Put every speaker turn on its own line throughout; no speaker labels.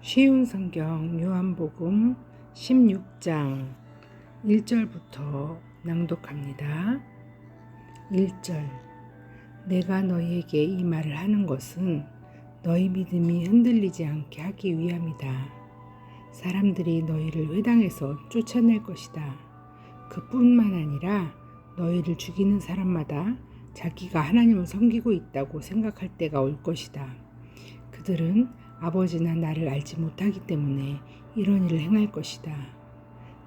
쉬운 성경 요한복음 16장 1절부터 낭독합니다. 1절. 내가 너희에게 이 말을 하는 것은 너희 믿음이 흔들리지 않게 하기 위함이다. 사람들이 너희를 회당에서 쫓아낼 것이다. 그뿐만 아니라 너희를 죽이는 사람마다 자기가 하나님을 섬기고 있다고 생각할 때가 올 것이다. 그들은 아버지나 나를 알지 못하기 때문에 이런 일을 행할 것이다.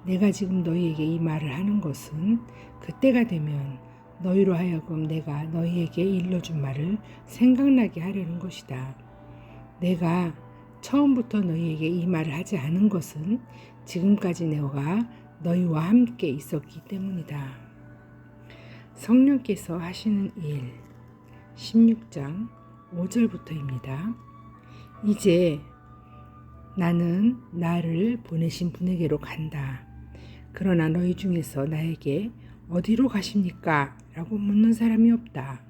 내가 지금 너희에게 이 말을 하는 것은 그때가 되면 너희로 하여금 내가 너희에게 일러준 말을 생각나게 하려는 것이다. 내가 처음부터 너희에게 이 말을 하지 않은 것은 지금까지 내가 너희와 함께 있었기 때문이다. 성령께서 하시는 일 16장 5절부터입니다. 이제 나는 나를 보내신 분에게로 간다. 그러나 너희 중에서 나에게 어디로 가십니까? 라고 묻는 사람이 없다.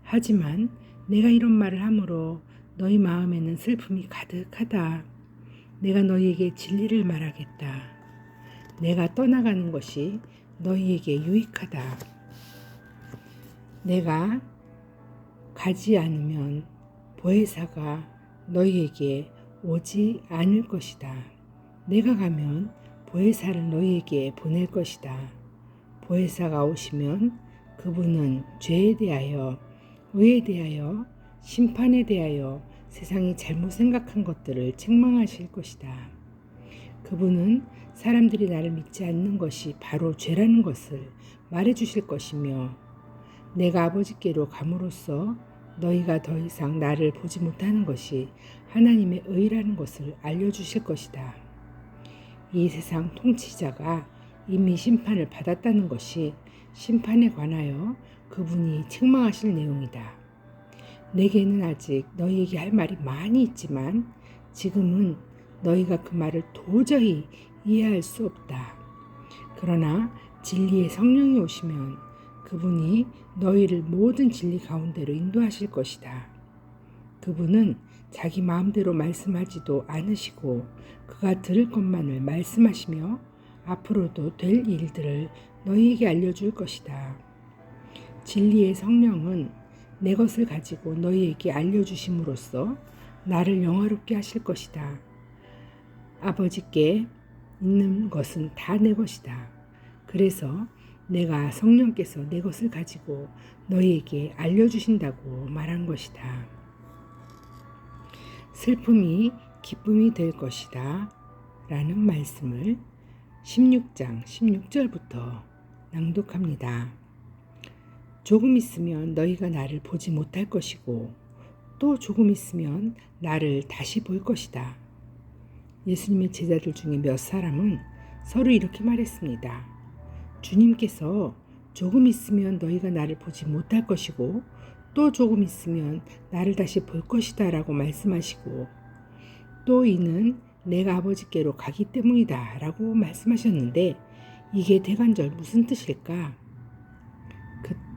하지만 내가 이런 말을 함으로 너희 마음에는 슬픔이 가득하다. 내가 너희에게 진리를 말하겠다. 내가 떠나가는 것이 너희에게 유익하다. 내가 가지 않으면 보혜사가 너희에게 오지 않을 것이다. 내가 가면 보혜사를 너희에게 보낼 것이다. 보혜사가 오시면 그분은 죄에 대하여, 의에 대하여, 심판에 대하여 세상이 잘못 생각한 것들을 책망하실 것이다. 그분은 사람들이 나를 믿지 않는 것이 바로 죄라는 것을 말해주실 것이며, 내가 아버지께로 감으로써 너희가 더 이상 나를 보지 못하는 것이 하나님의 의라는 것을 알려주실 것이다. 이 세상 통치자가 이미 심판을 받았다는 것이 심판에 관하여 그분이 책망하실 내용이다. 내게는 아직 너희에게 할 말이 많이 있지만 지금은 너희가 그 말을 도저히 이해할 수 없다. 그러나 진리의 성령이 오시면 그분이 너희를 모든 진리 가운데로 인도하실 것이다. 그분은 자기 마음대로 말씀하지도 않으시고 그가 들을 것만을 말씀하시며 앞으로도 될 일들을 너희에게 알려줄 것이다. 진리의 성령은 내 것을 가지고 너희에게 알려주심으로써 나를 영화롭게 하실 것이다. 아버지께 있는 것은 다 내 것이다. 그래서 내가 성령께서 내 것을 가지고 너희에게 알려주신다고 말한 것이다. 슬픔이 기쁨이 될 것이다 라는 말씀을 16장 16절부터 낭독합니다. 조금 있으면 너희가 나를 보지 못할 것이고 또 조금 있으면 나를 다시 볼 것이다. 예수님의 제자들 중에 몇 사람은 서로 이렇게 말했습니다. 주님께서 조금 있으면 너희가 나를 보지 못할 것이고 또 조금 있으면 나를 다시 볼 것이다 라고 말씀하시고 또 이는 내가 아버지께로 가기 때문이다 라고 말씀하셨는데 이게 대관절 무슨 뜻일까?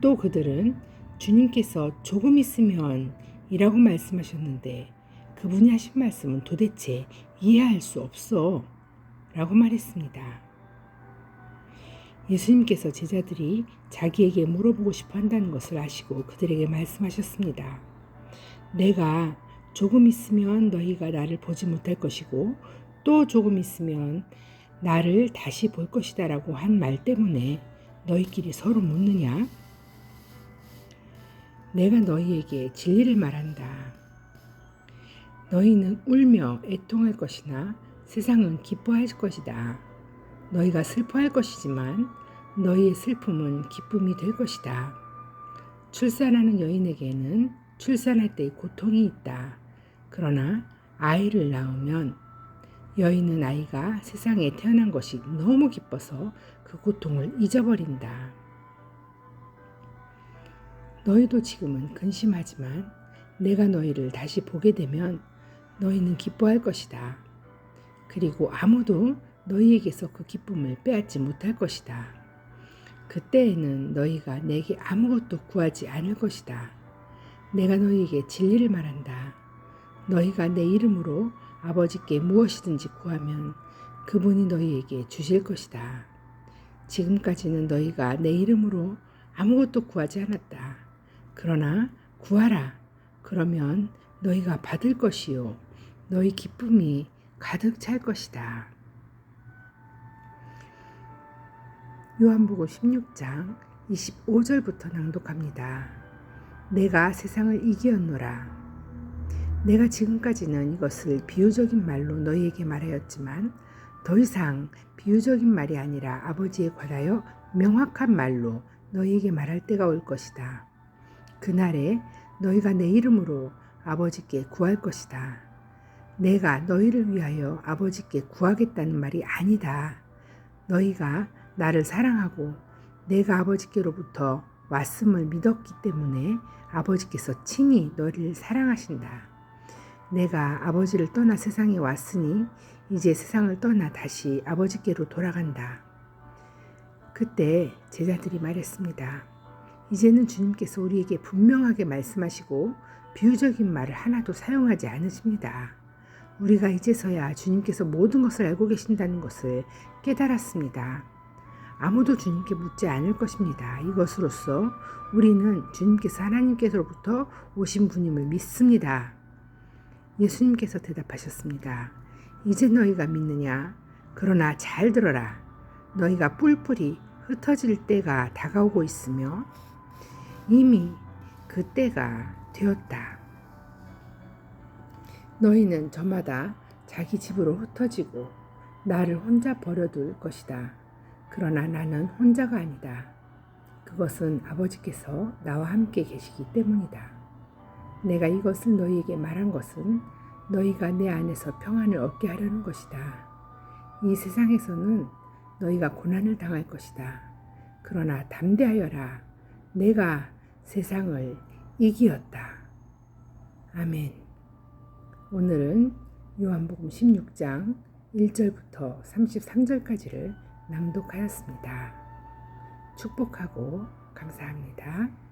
또 그들은 주님께서 조금 있으면 이라고 말씀하셨는데 그분이 하신 말씀은 도대체 이해할 수 없어 라고 말했습니다. 예수님께서 제자들이 자기에게 물어보고 싶어 한다는 것을 아시고 그들에게 말씀하셨습니다. 내가 조금 있으면 너희가 나를 보지 못할 것이고 또 조금 있으면 나를 다시 볼 것이다 라고 한 말 때문에 너희끼리 서로 묻느냐? 내가 너희에게 진리를 말한다. 너희는 울며 애통할 것이나 세상은 기뻐할 것이다. 너희가 슬퍼할 것이지만 너희의 슬픔은 기쁨이 될 것이다. 출산하는 여인에게는 출산할 때의 고통이 있다. 그러나 아이를 낳으면 여인은 아이가 세상에 태어난 것이 너무 기뻐서 그 고통을 잊어버린다. 너희도 지금은 근심하지만 내가 너희를 다시 보게 되면 너희는 기뻐할 것이다. 그리고 아무도 너희에게서 그 기쁨을 빼앗지 못할 것이다. 그때에는 너희가 내게 아무것도 구하지 않을 것이다. 내가 너희에게 진리를 말한다. 너희가 내 이름으로 아버지께 무엇이든지 구하면 그분이 너희에게 주실 것이다. 지금까지는 너희가 내 이름으로 아무것도 구하지 않았다. 그러나 구하라. 그러면 너희가 받을 것이요 너희 기쁨이 가득 찰 것이다. 요한복음 16장 25절부터 낭독합니다. 내가 세상을 이기었노라. 내가 지금까지는 이것을 비유적인 말로 너희에게 말하였지만 더 이상 비유적인 말이 아니라 아버지에 관하여 명확한 말로 너희에게 말할 때가 올 것이다. 그날에 너희가 내 이름으로 아버지께 구할 것이다. 내가 너희를 위하여 아버지께 구하겠다는 말이 아니다. 너희가 나를 사랑하고 내가 아버지께로부터 왔음을 믿었기 때문에 아버지께서 친히 너희를 사랑하신다. 내가 아버지를 떠나 세상에 왔으니 이제 세상을 떠나 다시 아버지께로 돌아간다. 그때 제자들이 말했습니다. 이제는 주님께서 우리에게 분명하게 말씀하시고 비유적인 말을 하나도 사용하지 않으십니다. 우리가 이제서야 주님께서 모든 것을 알고 계신다는 것을 깨달았습니다. 아무도 주님께 묻지 않을 것입니다. 이것으로써 우리는 주님께서 하나님께서로부터 오신 분임을 믿습니다. 예수님께서 대답하셨습니다. 이제 너희가 믿느냐? 그러나 잘 들어라. 너희가 뿔뿔이 흩어질 때가 다가오고 있으며 이미 그 때가 되었다. 너희는 저마다 자기 집으로 흩어지고 나를 혼자 버려둘 것이다. 그러나 나는 혼자가 아니다. 그것은 아버지께서 나와 함께 계시기 때문이다. 내가 이것을 너희에게 말한 것은 너희가 내 안에서 평안을 얻게 하려는 것이다. 이 세상에서는 너희가 고난을 당할 것이다. 그러나 담대하여라. 내가 세상을 이기었다. 아멘. 오늘은 요한복음 16장 1절부터 33절까지를 낭독하였습니다. 축복하고 감사합니다.